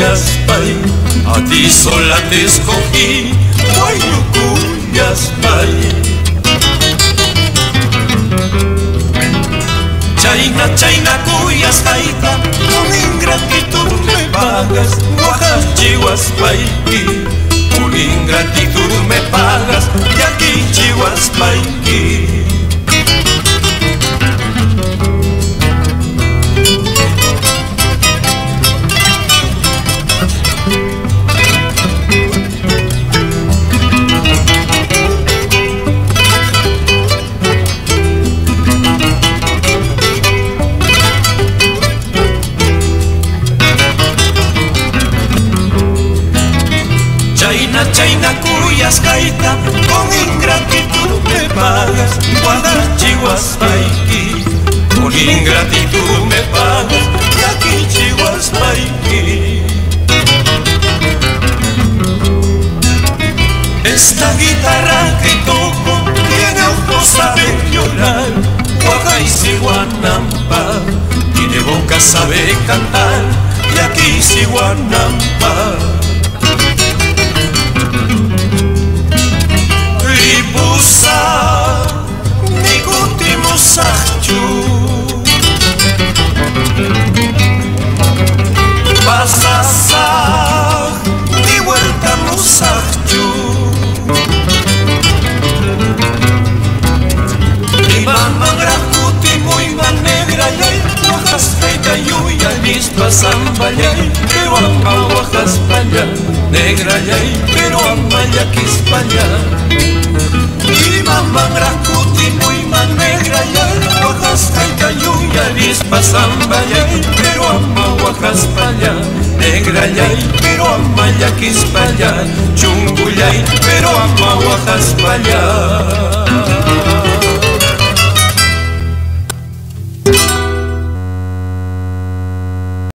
cuyas pay, a ti sola te escogí, guayu cuyas pay. Chayna cuyas jaita, con ingratitud me pagas, guajas chihuas payqui, con ingratitud me pagas, y aquí chihuas payqui. Chayna cuyas gaita, con ingratitud me pagas, guadas chihuas payqui, con ingratitud me pagas, y aquí chihuas payqui. Esta guitarra que toco tiene ojos, sabe llorar, guaja y siguanampa, tiene boca, sabe cantar, y aquí siguanampa. Nikuti musakchu, pasasa ni vuelta musakchu. Mi mamá gracuti muy negra y hojas feita yuya mis pasambayay, pero ama hojas paya, negra y pero ama yaquis paya. Mi mamá gracuti muy negra y hojas feita yuya mis pasambayay, pero ama hojas paya, negra y pero ama yaquis paya, chunguyay, pero ama hojas paya.